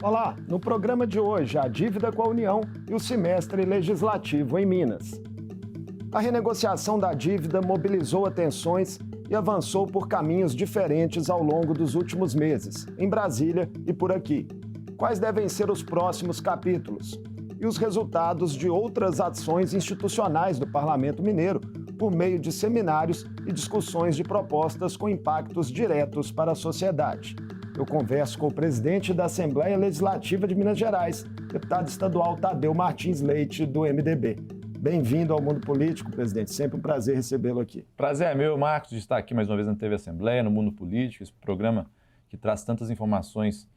Olá, no programa de hoje, a dívida com a União e o semestre legislativo em Minas. A renegociação da dívida mobilizou atenções e avançou por caminhos diferentes ao longo dos últimos meses, em Brasília e por aqui. Quais devem ser os próximos capítulos? E os resultados de outras ações institucionais do Parlamento Mineiro, por meio de seminários e discussões de propostas com impactos diretos para a sociedade. Eu converso com o presidente da Assembleia Legislativa de Minas Gerais, deputado estadual Tadeu Martins Leite, do MDB. Bem-vindo ao Mundo Político, presidente. Sempre um prazer recebê-lo aqui. Prazer é meu, Marcos, de estar aqui mais uma vez na TV Assembleia, no Mundo Político, esse programa que traz tantas informações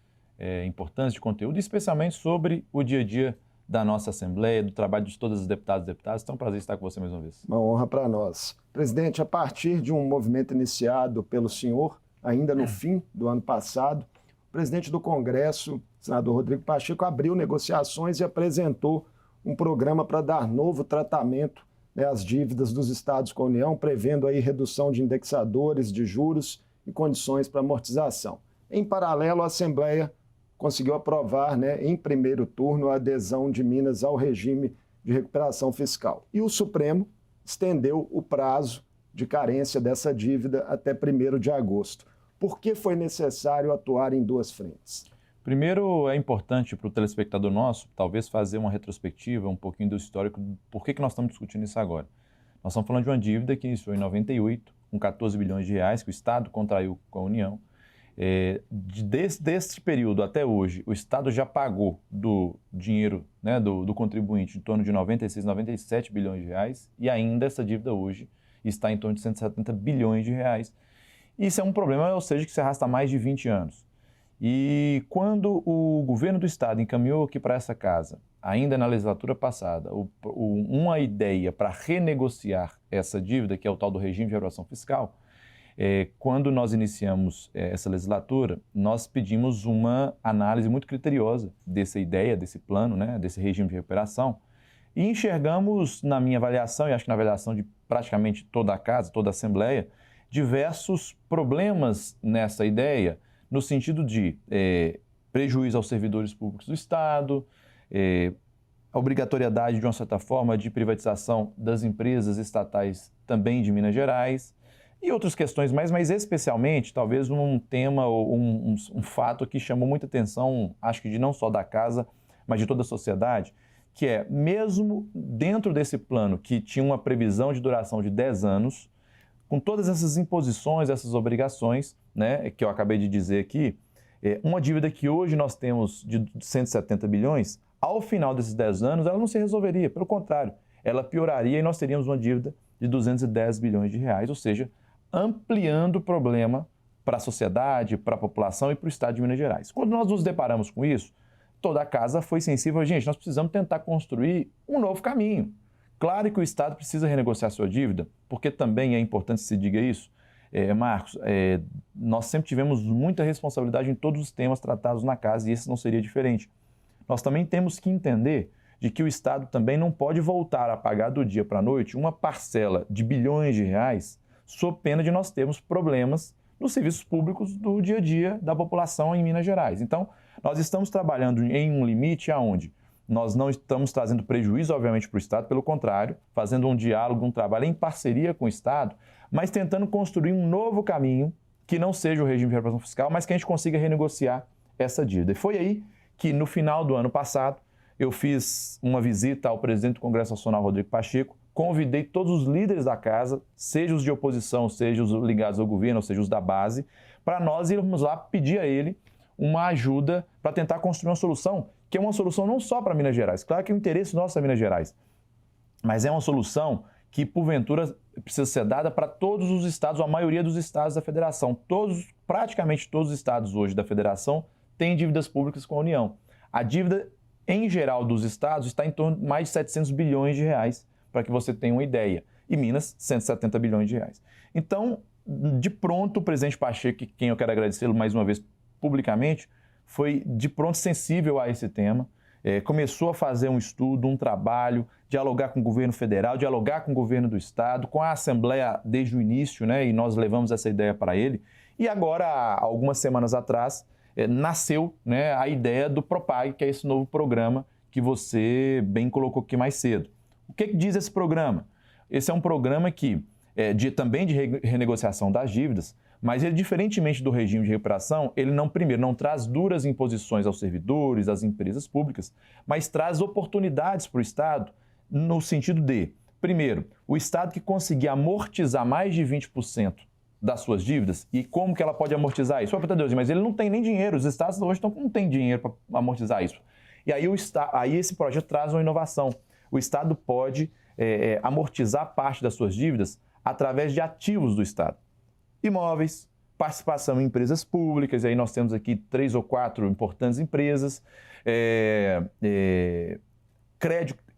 importantes de conteúdo, especialmente sobre o dia a dia da nossa Assembleia, do trabalho de todas as deputadas e deputados. Então, é um prazer estar com você mais uma vez. Uma honra para nós. Presidente, a partir de um movimento iniciado pelo senhor, ainda no fim do ano passado, o presidente do Congresso, o senador Rodrigo Pacheco, abriu negociações e apresentou um programa para dar novo tratamento às dívidas dos estados com a União, prevendo aí redução de indexadores, de juros e condições para amortização. Em paralelo, a Assembleia conseguiu aprovar, em primeiro turno, a adesão de Minas ao regime de recuperação fiscal. E o Supremo estendeu o prazo de carência dessa dívida até 1º de agosto. Por que foi necessário atuar em duas frentes? Primeiro, é importante para o telespectador nosso, talvez, fazer uma retrospectiva, um pouquinho do histórico, por que nós estamos discutindo isso agora. Nós estamos falando de uma dívida que iniciou em 98, com 14 bilhões de reais, que o Estado contraiu com a União. Deste período até hoje, o Estado já pagou do dinheiro do contribuinte em torno de 96, 97 bilhões de reais, e ainda essa dívida hoje está em torno de 170 bilhões de reais. Isso é um problema, ou seja, que se arrasta há mais de 20 anos. E quando o governo do Estado encaminhou aqui para essa casa, ainda na legislatura passada, uma ideia para renegociar essa dívida, que é o tal do regime de regulação fiscal, quando nós iniciamos essa legislatura, nós pedimos uma análise muito criteriosa dessa ideia, desse plano, desse regime de recuperação, e enxergamos, na minha avaliação, e acho que na avaliação de praticamente toda a casa, toda a Assembleia, diversos problemas nessa ideia, no sentido de prejuízo aos servidores públicos do Estado, a obrigatoriedade, de uma certa forma, de privatização das empresas estatais também de Minas Gerais, e outras questões mais, mas especialmente, talvez um tema ou um fato que chamou muita atenção, acho que de não só da casa, mas de toda a sociedade, que é, mesmo dentro desse plano que tinha uma previsão de duração de 10 anos, com todas essas imposições, essas obrigações, que eu acabei de dizer aqui, uma dívida que hoje nós temos de 170 bilhões, ao final desses 10 anos, ela não se resolveria, pelo contrário, ela pioraria e nós teríamos uma dívida de 210 bilhões de reais, ou seja, ampliando o problema para a sociedade, para a população e para o Estado de Minas Gerais. Quando nós nos deparamos com isso, toda a casa foi sensível, gente, nós precisamos tentar construir um novo caminho. Claro que o Estado precisa renegociar sua dívida, porque também é importante que se diga isso, Marcos, nós sempre tivemos muita responsabilidade em todos os temas tratados na casa e esse não seria diferente. Nós também temos que entender de que o Estado também não pode voltar a pagar do dia para a noite uma parcela de bilhões de reais sob pena de nós termos problemas nos serviços públicos do dia a dia da população em Minas Gerais. Então, nós estamos trabalhando em um limite aonde nós não estamos trazendo prejuízo, obviamente, para o Estado, pelo contrário, fazendo um diálogo, um trabalho em parceria com o Estado, mas tentando construir um novo caminho que não seja o regime de recuperação fiscal, mas que a gente consiga renegociar essa dívida. E foi aí que, no final do ano passado, eu fiz uma visita ao presidente do Congresso Nacional, Rodrigo Pacheco, convidei todos os líderes da casa, seja os de oposição, seja os ligados ao governo, ou seja os da base, para nós irmos lá pedir a ele uma ajuda para tentar construir uma solução, que é uma solução não só para Minas Gerais, claro que o interesse nosso é Minas Gerais, mas é uma solução que, porventura, precisa ser dada para todos os estados, ou a maioria dos estados da federação. Praticamente todos os estados hoje da federação têm dívidas públicas com a União. A dívida, em geral, dos estados está em torno de mais de 700 bilhões de reais, para que você tenha uma ideia. E Minas, 170 bilhões de reais. Então, de pronto, o presidente Pacheco, quem eu quero agradecê-lo mais uma vez publicamente, foi de pronto sensível a esse tema, começou a fazer um estudo, um trabalho, dialogar com o governo federal, dialogar com o governo do Estado, com a Assembleia desde o início, e nós levamos essa ideia para ele. E agora, há algumas semanas atrás, nasceu, né, a ideia do Propag, que é esse novo programa que você bem colocou aqui mais cedo. O que diz esse programa? Esse é um programa que também de renegociação das dívidas, mas ele, diferentemente do regime de recuperação, ele não traz duras imposições aos servidores, às empresas públicas, mas traz oportunidades para o Estado no sentido de, primeiro, o Estado que conseguir amortizar mais de 20% das suas dívidas, e como que ela pode amortizar isso? Deus, mas ele não tem nem dinheiro, os Estados hoje não têm dinheiro para amortizar isso. E aí esse projeto traz uma inovação. O Estado pode amortizar parte das suas dívidas através de ativos do Estado. Imóveis, participação em empresas públicas, e aí nós temos aqui 3 ou 4 importantes empresas,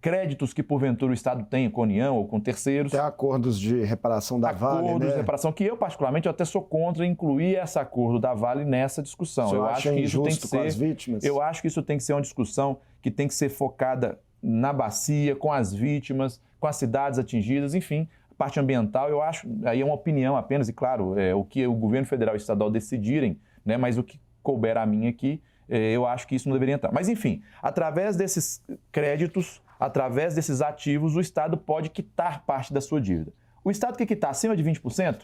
créditos que porventura o Estado tem com a União ou com terceiros. Tem acordos de reparação da Vale, né? Acordos de reparação que eu, particularmente, até sou contra incluir esse acordo da Vale nessa discussão. Eu acho que isso tem que ser, com as vítimas? Eu acho que isso tem que ser uma discussão que tem que ser focada na bacia, com as vítimas, com as cidades atingidas, enfim, a parte ambiental, eu acho, aí é uma opinião apenas, e claro, o que o governo federal e estadual decidirem, né, mas o que couber a mim aqui, eu acho que isso não deveria entrar. Mas, enfim, através desses créditos, através desses ativos, o Estado pode quitar parte da sua dívida. O Estado que quitar acima de 20%,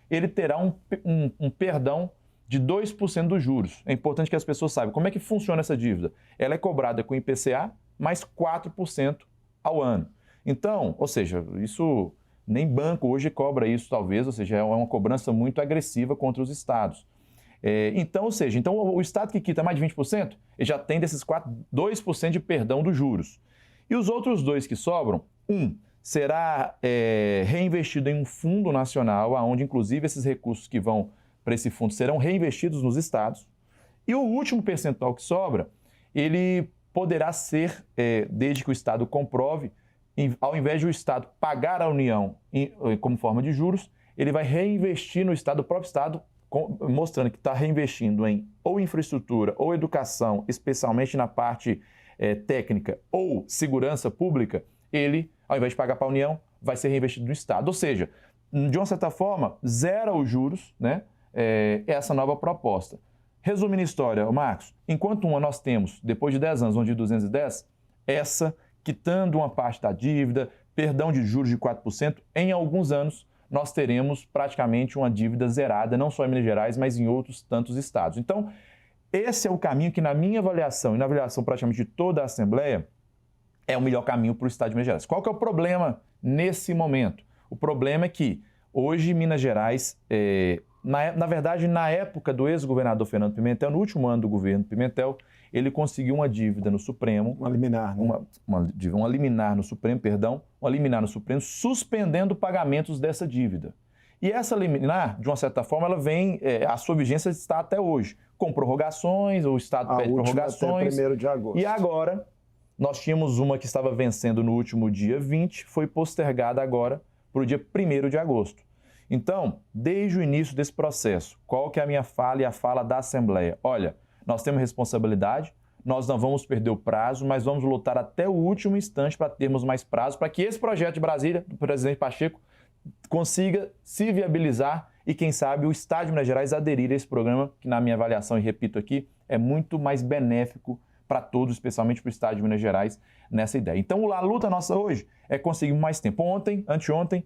ele terá um perdão de 2% dos juros. É importante que as pessoas saibam como é que funciona essa dívida. Ela é cobrada com IPCA mais 4% ao ano. Então, ou seja, isso nem banco hoje cobra isso, talvez, ou seja, é uma cobrança muito agressiva contra os estados. Então o estado que quita mais de 20%, ele já tem desses 2% de perdão dos juros. E os outros 2 que sobram, será reinvestido em um fundo nacional, onde inclusive esses recursos que vão para esse fundo serão reinvestidos nos estados. E o último percentual que sobra, ele poderá ser, desde que o Estado comprove, ao invés de o Estado pagar à União como forma de juros, ele vai reinvestir no Estado, o próprio Estado, mostrando que está reinvestindo em ou infraestrutura ou educação, especialmente na parte técnica ou segurança pública, ele, ao invés de pagar para a União, vai ser reinvestido no Estado. Ou seja, de uma certa forma, zera os juros, né, essa nova proposta. Resumindo a história, Marcos, enquanto nós temos, depois de 10 anos, onde de 210, essa quitando uma parte da dívida, perdão de juros de 4%, em alguns anos nós teremos praticamente uma dívida zerada, não só em Minas Gerais, mas em outros tantos estados. Então, esse é o caminho que, na minha avaliação e na avaliação praticamente de toda a Assembleia, é o melhor caminho para o estado de Minas Gerais. Qual que é o problema nesse momento? O problema é que hoje Minas Gerais, na verdade, na época do ex-governador Fernando Pimentel, no último ano do governo Pimentel, ele conseguiu uma dívida no Supremo. Uma liminar, né? Uma liminar no Supremo, uma liminar no Supremo, suspendendo pagamentos dessa dívida. E essa liminar, de uma certa forma, ela vem, a sua vigência está até hoje, com prorrogações, o Estado pede prorrogações. Até 1º de agosto. E agora, nós tínhamos uma que estava vencendo no último dia 20, foi postergada agora para o dia 1º de agosto. Então, desde o início desse processo, qual que é a minha fala e a fala da Assembleia? Olha, nós temos responsabilidade, nós não vamos perder o prazo, mas vamos lutar até o último instante para termos mais prazo, para que esse projeto de Brasília, do presidente Pacheco, consiga se viabilizar e, quem sabe, o Estado de Minas Gerais aderir a esse programa, que, na minha avaliação, e repito aqui, é muito mais benéfico para todos, especialmente para o Estado de Minas Gerais, nessa ideia. Então, a luta nossa hoje é conseguir mais tempo. Anteontem,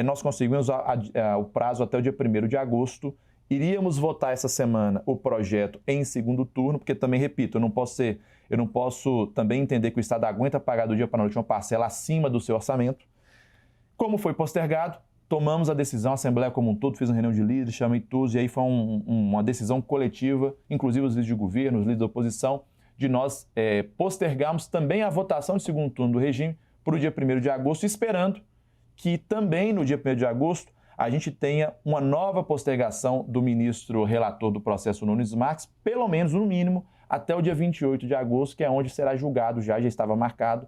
nós conseguimos o prazo até o dia 1º de agosto. Iríamos votar essa semana o projeto em segundo turno, porque também, repito, eu não posso também entender que o Estado aguenta pagar do dia para a noite uma parcela acima do seu orçamento. Como foi postergado, tomamos a decisão, a Assembleia como um todo fez uma reunião de líderes, chamei todos, e aí foi uma decisão coletiva, inclusive os líderes de governo, os líderes da oposição, de nós postergarmos também a votação de segundo turno do regime para o dia 1º de agosto, esperando que também no dia 1º de agosto a gente tenha uma nova postergação do ministro relator do processo Nunes Marques, pelo menos, no mínimo, até o dia 28 de agosto, que é onde será julgado, já estava marcado,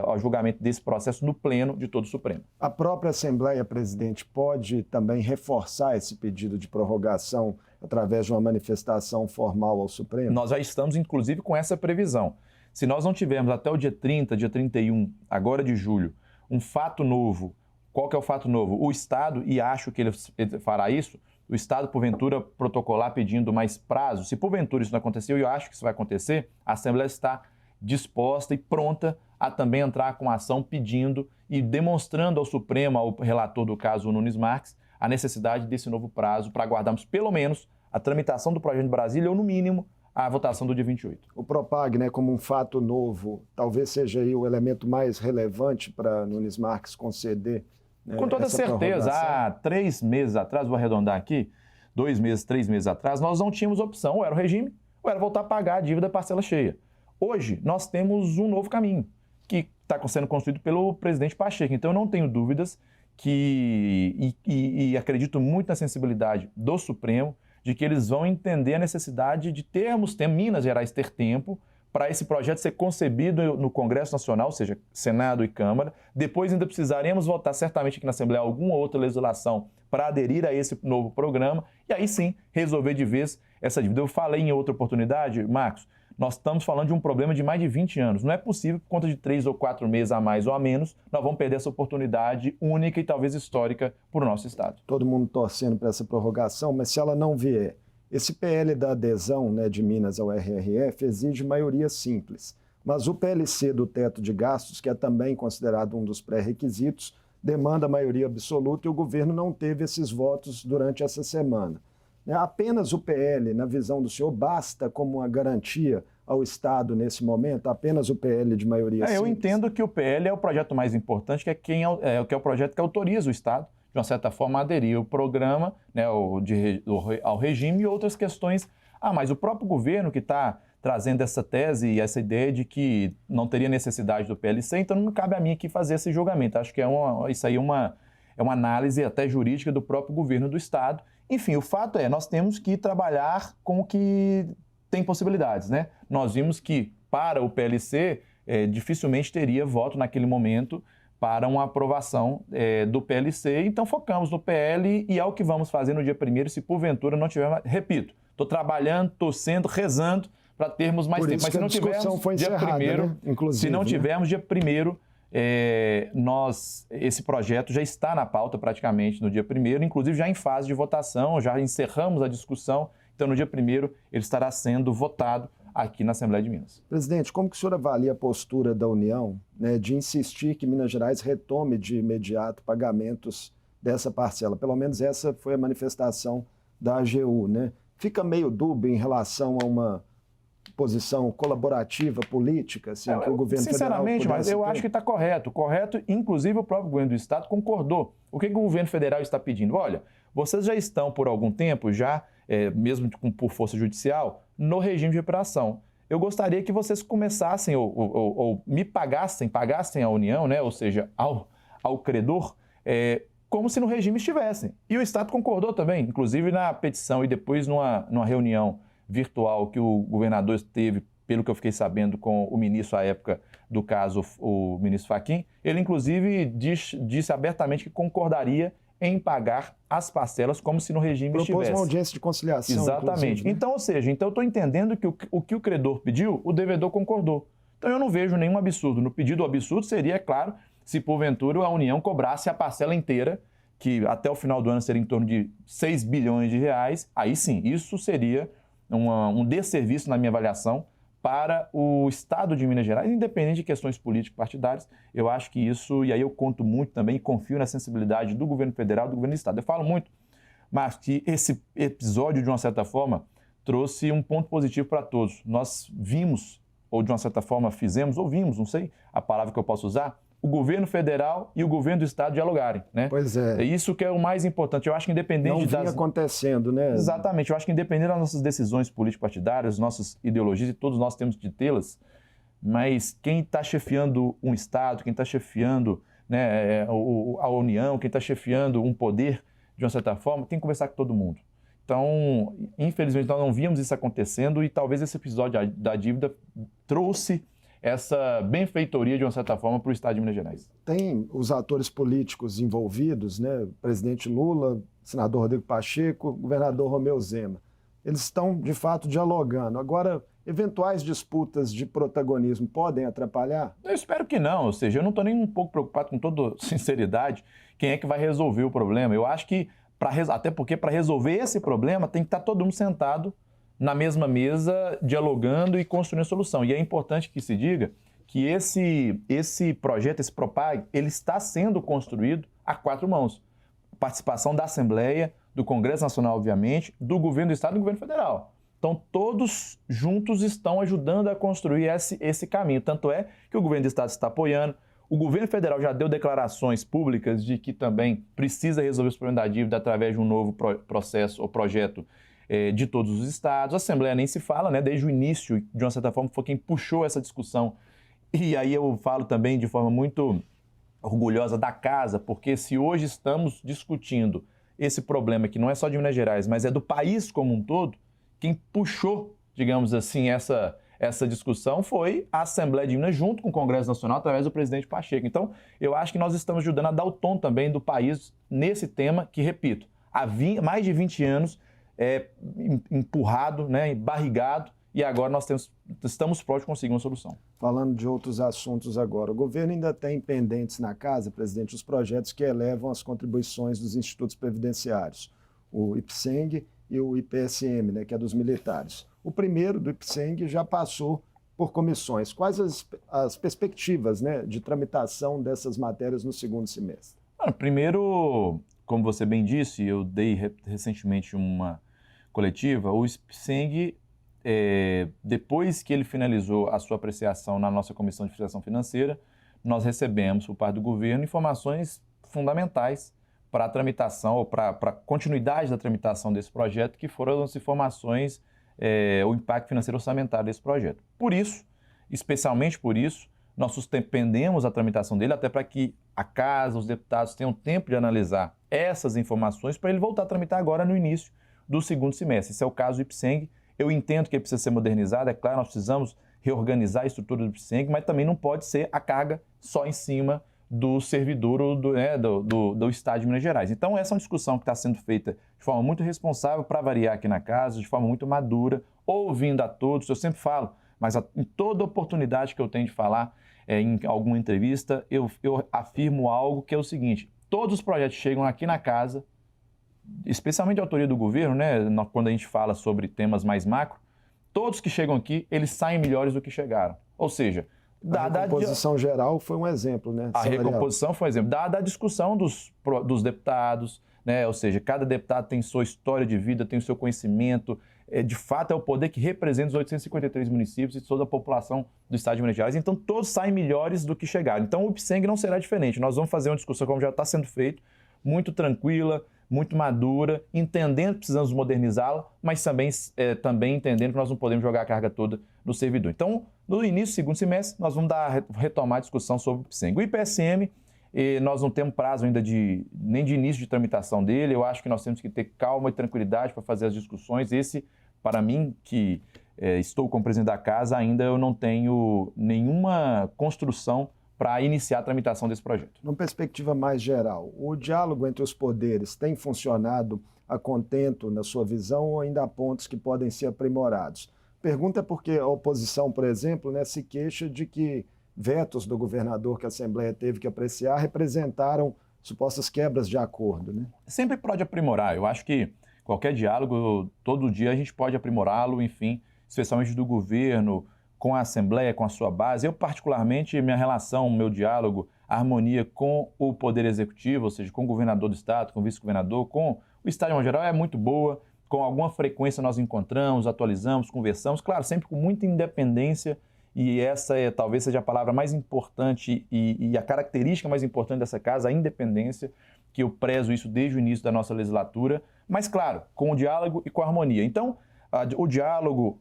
o julgamento desse processo no pleno de todo o Supremo. A própria Assembleia, presidente, pode também reforçar esse pedido de prorrogação através de uma manifestação formal ao Supremo? Nós já estamos, inclusive, com essa previsão. Se nós não tivermos até o dia 30, dia 31, agora de julho, um fato novo. Qual que é o fato novo? O Estado, e acho que ele fará isso, o Estado, porventura, protocolar pedindo mais prazo, se porventura isso não aconteceu, e eu acho que isso vai acontecer, a Assembleia está disposta e pronta a também entrar com ação pedindo e demonstrando ao Supremo, ao relator do caso, o Nunes Marques, a necessidade desse novo prazo para aguardarmos pelo menos a tramitação do projeto de Brasília ou, no mínimo, a votação do dia 28. O Propag, né, como um fato novo, talvez seja aí o elemento mais relevante para Nunes Marques conceder, né, com toda certeza. Há 3 meses atrás, vou arredondar aqui, 2 meses, 3 meses atrás, nós não tínhamos opção, ou era o regime, ou era voltar a pagar a dívida parcela cheia. Hoje, nós temos um novo caminho, que está sendo construído pelo presidente Pacheco. Então, eu não tenho dúvidas e acredito muito na sensibilidade do Supremo, de que eles vão entender a necessidade de Minas Gerais ter tempo para esse projeto ser concebido no Congresso Nacional, ou seja, Senado e Câmara. Depois ainda precisaremos votar certamente aqui na Assembleia alguma outra legislação para aderir a esse novo programa e aí sim resolver de vez essa dívida. Eu falei em outra oportunidade, Marcos, nós estamos falando de um problema de mais de 20 anos. Não é possível que por conta de 3 ou 4 meses a mais ou a menos, nós vamos perder essa oportunidade única e talvez histórica para o nosso Estado. Todo mundo torcendo para essa prorrogação, mas se ela não vier, esse PL da adesão, né, de Minas ao RRF exige maioria simples. Mas o PLC do teto de gastos, que é também considerado um dos pré-requisitos, demanda maioria absoluta e o governo não teve esses votos durante essa semana. Apenas o PL, na visão do senhor, basta como uma garantia ao Estado nesse momento? Apenas o PL de maioria simples? Eu entendo que o PL é o projeto mais importante, que é o projeto que autoriza o Estado, de uma certa forma, a aderir ao programa, né, ao regime e outras questões. Mas o próprio governo que está trazendo essa tese e essa ideia de que não teria necessidade do PLC, então não cabe a mim aqui fazer esse julgamento. Acho que isso aí é uma análise até jurídica do próprio governo do Estado. Enfim, o fato é, nós temos que trabalhar com o que tem possibilidades, né? Nós vimos que para o PLC dificilmente teria voto naquele momento para uma aprovação do PLC, então focamos no PL e é o que vamos fazer no dia 1º, se porventura não tiver, repito, estou trabalhando, torcendo, rezando para termos mais tempo, mas se não tivermos dia 1º, né? Inclusive, se não tivermos dia 1º, esse projeto já está na pauta praticamente no dia 1º, inclusive já em fase de votação, já encerramos a discussão, então no dia 1º ele estará sendo votado aqui na Assembleia de Minas. Presidente, como que o senhor avalia a postura da União, né, de insistir que Minas Gerais retome de imediato pagamentos dessa parcela? Pelo menos essa foi a manifestação da AGU, né? Fica meio dúbio em relação a uma posição colaborativa, política, assim, que o governo federal sinceramente, mas eu acho que está correto. Correto, inclusive o próprio governo do Estado concordou. O que o governo federal está pedindo? Olha, vocês já estão por algum tempo, mesmo por força judicial, no regime de reparação. Eu gostaria que vocês começassem ou me pagassem a União, né, ou seja, ao credor, como se no regime estivessem. E o Estado concordou também, inclusive na petição e depois numa reunião virtual que o governador teve, pelo que eu fiquei sabendo, com o ministro à época do caso, o ministro Fachin, ele inclusive disse abertamente que concordaria em pagar as parcelas como se no regime estivesse. Propôs uma audiência de conciliação. Exatamente. Né? Então, ou seja, eu estou entendendo que o que o credor pediu, o devedor concordou. Então eu não vejo nenhum absurdo. No pedido, o absurdo seria, é claro, se porventura a União cobrasse a parcela inteira, que até o final do ano seria em torno de 6 bilhões de reais, aí sim, isso seria um desserviço, na minha avaliação, para o Estado de Minas Gerais, independente de questões político-partidárias. Eu acho que isso, e aí eu conto muito também, confio na sensibilidade do governo federal e do governo do Estado. Eu falo muito, mas que esse episódio, de uma certa forma, trouxe um ponto positivo para todos. Nós vimos, ou de uma certa forma fizemos, ou vimos, não sei a palavra que eu posso usar, o governo federal e o governo do Estado dialogarem, né? Pois é. É isso que é o mais importante. Eu acho que independente não vinha acontecendo, né? Exatamente. Eu acho que independente das nossas decisões político-partidárias, nossas ideologias, e todos nós temos de tê-las, mas quem está chefiando um Estado, quem está chefiando, né, a União, quem está chefiando um poder, de uma certa forma, tem que conversar com todo mundo. Então, infelizmente, nós não víamos isso acontecendo e talvez esse episódio da dívida trouxe essa benfeitoria, de uma certa forma, para o Estado de Minas Gerais. Tem os atores políticos envolvidos, né? Presidente Lula, senador Rodrigo Pacheco, governador Romeu Zema. Eles estão, de fato, dialogando. Agora, eventuais disputas de protagonismo podem atrapalhar? Eu espero que não. Ou seja, eu não estou nem um pouco preocupado, com toda sinceridade, quem é que vai resolver o problema. Eu acho que até porque para resolver esse problema tem que estar todo mundo sentado na mesma mesa, dialogando e construindo a solução. E é importante que se diga que esse projeto, esse PROPAG, ele está sendo construído a 4 mãos. Participação da Assembleia, do Congresso Nacional, obviamente, do Governo do Estado e do Governo Federal. Então, todos juntos estão ajudando a construir esse caminho. Tanto é que o Governo do Estado está apoiando. O Governo Federal já deu declarações públicas de que também precisa resolver os problemas da dívida através de um novo processo ou projeto de todos os estados. A Assembleia nem se fala, né? Desde o início, de uma certa forma, foi quem puxou essa discussão. E aí eu falo também de forma muito orgulhosa da casa, porque se hoje estamos discutindo esse problema que não é só de Minas Gerais, mas é do país como um todo, quem puxou, digamos assim, essa discussão foi a Assembleia de Minas junto com o Congresso Nacional através do presidente Pacheco. Então, eu acho que nós estamos ajudando a dar o tom também do país nesse tema que, repito, há mais de 20 anos empurrado, né, barrigado, e agora nós estamos próximos de conseguir uma solução. Falando de outros assuntos agora, o governo ainda tem pendentes na casa, presidente, os projetos que elevam as contribuições dos institutos previdenciários, o IPSENG e o IPSM, né, que é dos militares. O primeiro, do IPSENG, já passou por comissões. Quais as perspectivas, né, de tramitação dessas matérias no segundo semestre? Primeiro, como você bem disse, eu dei recentemente uma coletiva, o IPSENG, depois que ele finalizou a sua apreciação na nossa Comissão de Fiscalização Financeira, nós recebemos, por parte do governo, informações fundamentais para a tramitação, ou para a continuidade da tramitação desse projeto, que foram as informações, o impacto financeiro orçamentário desse projeto. Por isso, especialmente por isso, nós suspendemos a tramitação dele, até para que a Casa, os deputados tenham tempo de analisar essas informações para ele voltar a tramitar agora no início do segundo semestre. Esse é o caso do IPSENG. Eu entendo que ele precisa ser modernizado, é claro, nós precisamos reorganizar a estrutura do IPSENG, mas também não pode ser a carga só em cima do servidor do Estado de Minas Gerais. Então, essa é uma discussão que está sendo feita de forma muito responsável, para variar aqui na casa, de forma muito madura, ouvindo a todos. Eu sempre falo, mas em toda oportunidade que eu tenho de falar, em alguma entrevista, eu afirmo algo que é o seguinte: todos os projetos chegam aqui na casa, especialmente a autoria do governo, né, quando a gente fala sobre temas mais macro, todos que chegam aqui, eles saem melhores do que chegaram. Ou seja, a recomposição geral foi um exemplo, né? A recomposição foi um exemplo. Dada a discussão dos deputados, né, ou seja, cada deputado tem sua história de vida, tem o seu conhecimento, de fato é o poder que representa os 853 municípios e toda a população do Estado de Minas Gerais, então todos saem melhores do que chegaram. Então o IPSENG não será diferente, nós vamos fazer uma discussão, como já está sendo feito, muito tranquila, muito madura, entendendo que precisamos modernizá-la, mas também entendendo que nós não podemos jogar a carga toda no servidor. Então, no início do segundo semestre, nós vamos retomar a discussão sobre o IPSENG. O IPSM, nós não temos prazo ainda nem de início de tramitação dele, eu acho que nós temos que ter calma e tranquilidade para fazer as discussões. Esse, para mim, que estou como presidente da casa, ainda eu não tenho nenhuma construção para iniciar a tramitação desse projeto. Numa perspectiva mais geral, o diálogo entre os poderes tem funcionado a contento na sua visão ou ainda há pontos que podem ser aprimorados? Pergunta porque a oposição, por exemplo, né, se queixa de que vetos do governador que a Assembleia teve que apreciar representaram supostas quebras de acordo, né? Sempre pode aprimorar. Eu acho que qualquer diálogo, todo dia a gente pode aprimorá-lo, enfim, especialmente do governo, com a Assembleia, com a sua base. Eu, particularmente, minha relação, meu diálogo, a harmonia com o Poder Executivo, ou seja, com o governador do Estado, com o vice-governador, com o Estado de modo geral, é muito boa. Com alguma frequência nós encontramos, atualizamos, conversamos, claro, sempre com muita independência, e essa talvez seja a palavra mais importante e a característica mais importante dessa casa, a independência, que eu prezo isso desde o início da nossa legislatura, mas, claro, com o diálogo e com a harmonia. Então, o diálogo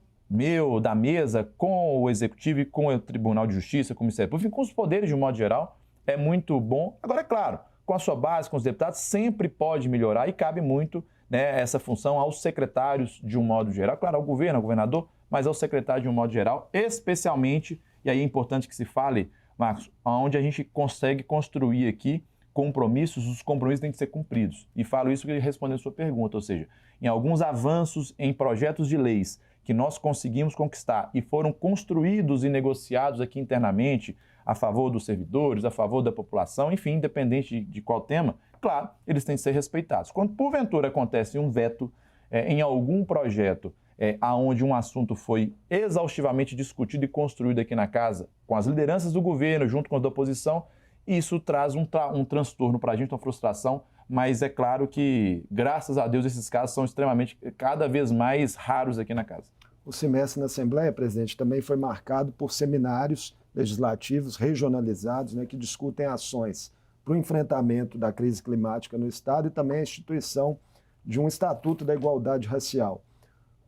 da mesa, com o Executivo e com o Tribunal de Justiça, com o Ministério Público, com os poderes de um modo geral, é muito bom. Agora, é claro, com a sua base, com os deputados, sempre pode melhorar e cabe muito, né, essa função aos secretários de um modo geral, claro, ao governo, ao governador, mas ao secretário de um modo geral, especialmente, e aí é importante que se fale, Marcos, onde a gente consegue construir aqui compromissos, os compromissos têm que ser cumpridos. E falo isso respondendo a sua pergunta, ou seja, em alguns avanços em projetos de leis que nós conseguimos conquistar e foram construídos e negociados aqui internamente a favor dos servidores, a favor da população, enfim, independente de qual tema, claro, eles têm que ser respeitados. Quando porventura acontece um veto em algum projeto aonde um assunto foi exaustivamente discutido e construído aqui na casa, com as lideranças do governo, junto com as da oposição, isso traz um transtorno para a gente, uma frustração, mas é claro que, graças a Deus, esses casos são extremamente, cada vez mais raros aqui na casa. O semestre na Assembleia, presidente, também foi marcado por seminários legislativos regionalizados, né, que discutem ações para o enfrentamento da crise climática no Estado e também a instituição de um Estatuto da Igualdade Racial.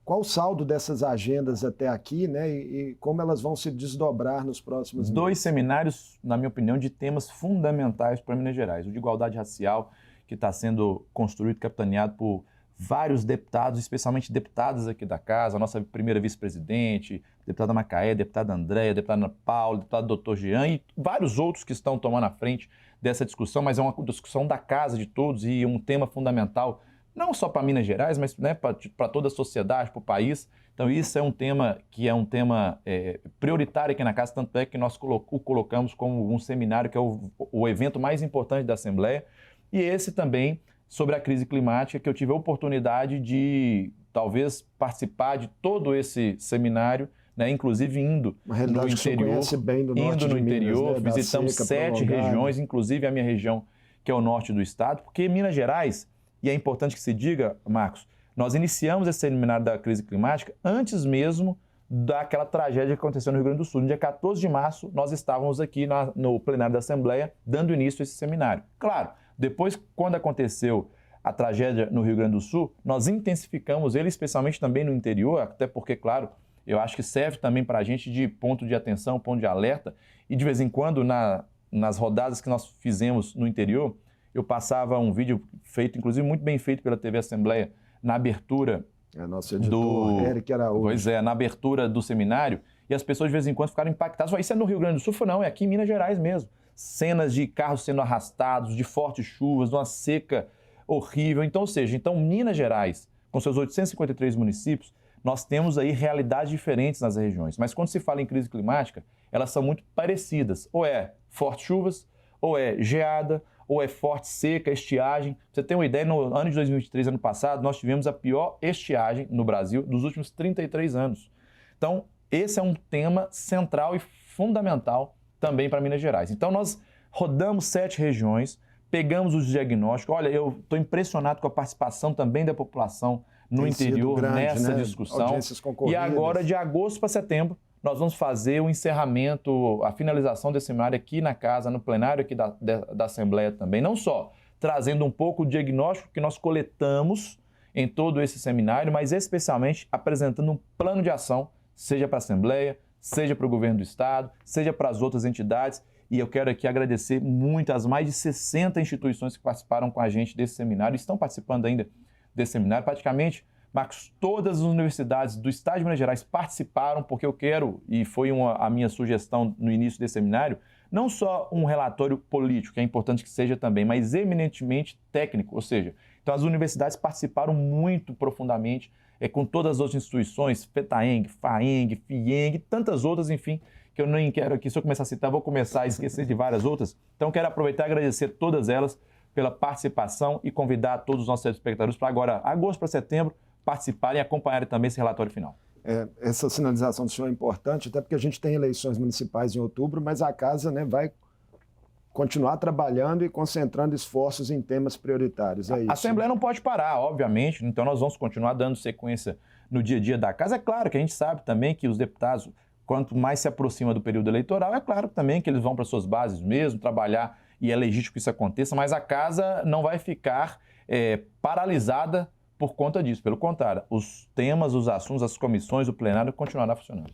Qual o saldo dessas agendas até aqui, né, e como elas vão se desdobrar nos próximos meses? 2 seminários, na minha opinião, de temas fundamentais para Minas Gerais. O de igualdade racial, que está sendo construído, capitaneado por vários deputados, especialmente deputadas aqui da casa, a nossa primeira vice-presidente, deputada Macaé, deputada Andréia, deputada Ana Paula, deputado doutor Jean e vários outros que estão tomando a frente dessa discussão, mas é uma discussão da casa de todos e um tema fundamental, não só para Minas Gerais, mas, né, para toda a sociedade, para o país. Então isso é um tema que é um tema prioritário aqui na casa, tanto é que nós o colocamos como um seminário que é o evento mais importante da Assembleia, e esse também sobre a crise climática, que eu tive a oportunidade de, talvez, participar de todo esse seminário, né, inclusive indo no interior, né, visitamos 7 regiões, inclusive a minha região, que é o norte do estado, porque Minas Gerais, e é importante que se diga, Marcos, nós iniciamos esse seminário da crise climática antes mesmo daquela tragédia que aconteceu no Rio Grande do Sul. No dia 14 de março, nós estávamos aqui no plenário da Assembleia, dando início a esse seminário. Claro, depois, quando aconteceu a tragédia no Rio Grande do Sul, nós intensificamos ele, especialmente também no interior, até porque, claro, eu acho que serve também para a gente de ponto de atenção, ponto de alerta, e de vez em quando, nas rodadas que nós fizemos no interior, eu passava um vídeo feito, inclusive muito bem feito pela TV Assembleia, na abertura nosso editor, Eric Araújo. Pois é, na abertura do seminário, e as pessoas de vez em quando ficaram impactadas. Isso é no Rio Grande do Sul? Não, é aqui em Minas Gerais mesmo. Cenas de carros sendo arrastados, de fortes chuvas, de uma seca horrível. Então, ou seja, Minas Gerais, com seus 853 municípios, nós temos aí realidades diferentes nas regiões. Mas quando se fala em crise climática, elas são muito parecidas. Ou é fortes chuvas, ou é geada, ou é forte seca, estiagem. Pra você ter uma ideia, no ano de 2023, ano passado, nós tivemos a pior estiagem no Brasil dos últimos 33 anos. Então, esse é um tema central e fundamental também para Minas Gerais. Então, nós rodamos 7 regiões, pegamos os diagnósticos. Olha, eu estou impressionado com a participação também da população no interior nessa discussão. E agora, de agosto para setembro, nós vamos fazer o encerramento, a finalização desse seminário aqui na casa, no plenário aqui da Assembleia também. Não só trazendo um pouco o diagnóstico que nós coletamos em todo esse seminário, mas especialmente apresentando um plano de ação, seja para a Assembleia, seja para o governo do Estado, seja para as outras entidades. E eu quero aqui agradecer muito às mais de 60 instituições que participaram com a gente desse seminário, estão participando ainda desse seminário. Praticamente, Marcos, todas as universidades do Estado de Minas Gerais participaram, porque eu quero, e foi a minha sugestão no início desse seminário, não só um relatório político, que é importante que seja também, mas eminentemente técnico, ou seja, então as universidades participaram muito profundamente com todas as outras instituições, FETAENG, FAENG, FIENG, tantas outras, enfim, que eu nem quero aqui, se eu começar a citar, vou começar a esquecer de várias outras. Então, quero aproveitar e agradecer todas elas pela participação e convidar todos os nossos telespectadores para agora, agosto para setembro, participarem e acompanharem também esse relatório final. Essa sinalização do senhor é importante, até porque a gente tem eleições municipais em outubro, mas a casa, né, vai continuar trabalhando e concentrando esforços em temas prioritários. É isso. A Assembleia não pode parar, obviamente, então nós vamos continuar dando sequência no dia a dia da casa. É claro que a gente sabe também que os deputados, quanto mais se aproxima do período eleitoral, é claro também que eles vão para suas bases mesmo, trabalhar, e é legítimo que isso aconteça, mas a casa não vai ficar paralisada por conta disso. Pelo contrário, os temas, os assuntos, as comissões, o plenário continuará funcionando.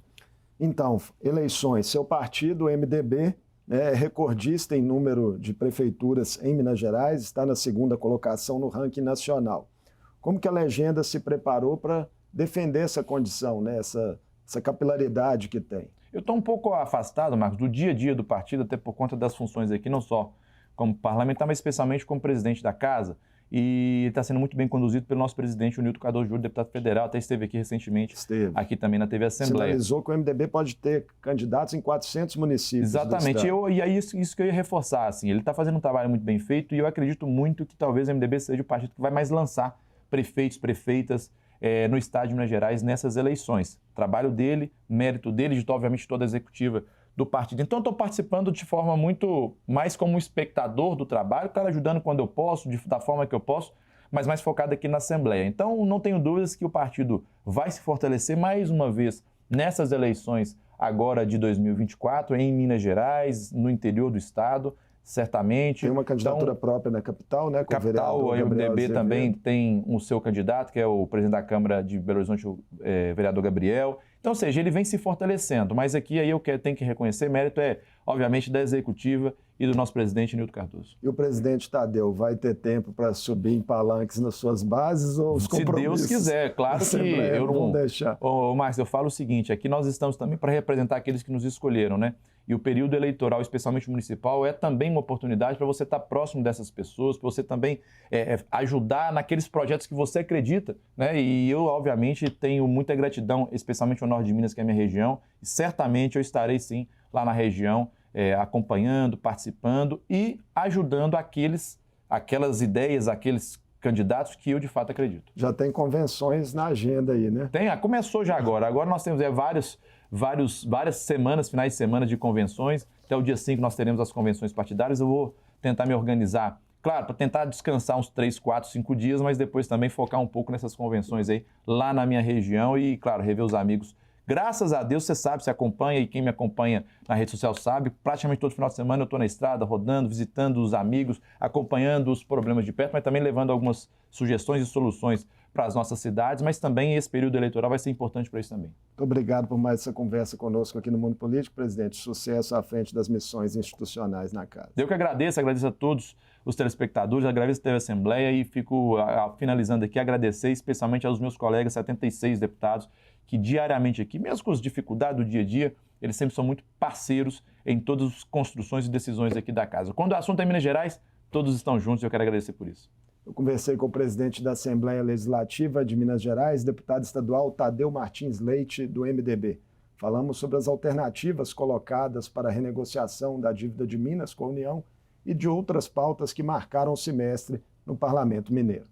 Então, eleições. Seu partido, o MDB, é recordista em número de prefeituras em Minas Gerais, está na 2ª colocação no ranking nacional. Como que a legenda se preparou para defender essa condição, né? essa capilaridade que tem? Eu estou um pouco afastado, Marcos, do dia a dia do partido, até por conta das funções aqui, não só como parlamentar, mas especialmente como presidente da casa. e está sendo muito bem conduzido pelo nosso presidente, o Nilton Cardoso Júnior, deputado federal, até esteve aqui recentemente, aqui também na TV Assembleia. Sinalizou que o MDB pode ter candidatos em 400 municípios. Exatamente, e aí isso que eu ia reforçar, assim, ele está fazendo um trabalho muito bem feito e eu acredito muito que talvez o MDB seja o partido que vai mais lançar prefeitos, prefeitas no estado de Minas Gerais nessas eleições. Trabalho dele, mérito dele, de obviamente toda a executiva do partido. Então, estou participando de forma muito mais como um espectador do trabalho, claro, ajudando quando eu posso, da forma que eu posso, mas mais focado aqui na Assembleia. Então, não tenho dúvidas que o partido vai se fortalecer mais uma vez nessas eleições agora de 2024, em Minas Gerais, no interior do estado, certamente. Tem uma candidatura própria na capital, né? Com Capital, o MDB também tem o seu candidato, que é o presidente da Câmara de Belo Horizonte, o vereador Gabriel. Então, ou seja, ele vem se fortalecendo, mas aqui aí eu tenho que reconhecer, mérito obviamente, da executiva e do nosso presidente, Nilton Cardoso. E o presidente Tadeu vai ter tempo para subir em palanques nas suas bases ou os compromissos? Se Deus quiser, claro que eu não vou deixar. Ô, Márcio, eu falo o seguinte, aqui nós estamos também para representar aqueles que nos escolheram, né? E o período eleitoral, especialmente municipal, é também uma oportunidade para você estar próximo dessas pessoas, para você também ajudar naqueles projetos que você acredita, né? E eu, obviamente, tenho muita gratidão, especialmente ao norte de Minas, que é a minha região, e certamente eu estarei, sim, lá na região, acompanhando, participando e ajudando aquelas ideias, aqueles candidatos que eu, de fato, acredito. Já tem convenções na agenda aí, né? Começou já agora. Agora nós temos várias semanas, finais de semana de convenções. Até o dia 5 nós teremos as convenções partidárias. Eu vou tentar me organizar, claro, para tentar descansar uns 3, 4, 5 dias, mas depois também focar um pouco nessas convenções aí, lá na minha região e, claro, rever os amigos. Graças a Deus, você sabe, você acompanha e quem me acompanha na rede social sabe, praticamente todo final de semana eu estou na estrada, rodando, visitando os amigos, acompanhando os problemas de perto, mas também levando algumas sugestões e soluções para as nossas cidades, mas também esse período eleitoral vai ser importante para isso também. Muito obrigado por mais essa conversa conosco aqui no Mundo Político, presidente. Sucesso à frente das missões institucionais na casa. Eu que agradeço a todos os telespectadores, agradeço a TV Assembleia e fico finalizando aqui, agradecer especialmente aos meus colegas, 76 deputados, que diariamente aqui, mesmo com as dificuldades do dia a dia, eles sempre são muito parceiros em todas as construções e decisões aqui da casa. Quando o assunto é Minas Gerais, todos estão juntos e eu quero agradecer por isso. Eu conversei com o presidente da Assembleia Legislativa de Minas Gerais, deputado estadual Tadeu Martins Leite, do MDB. Falamos sobre as alternativas colocadas para a renegociação da dívida de Minas com a União e de outras pautas que marcaram o semestre no Parlamento Mineiro.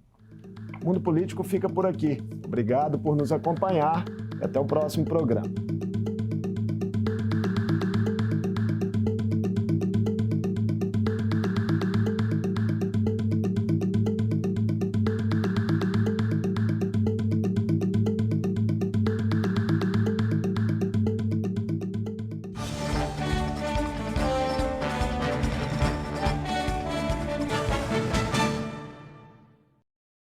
O Mundo Político fica por aqui. Obrigado por nos acompanhar e até o próximo programa.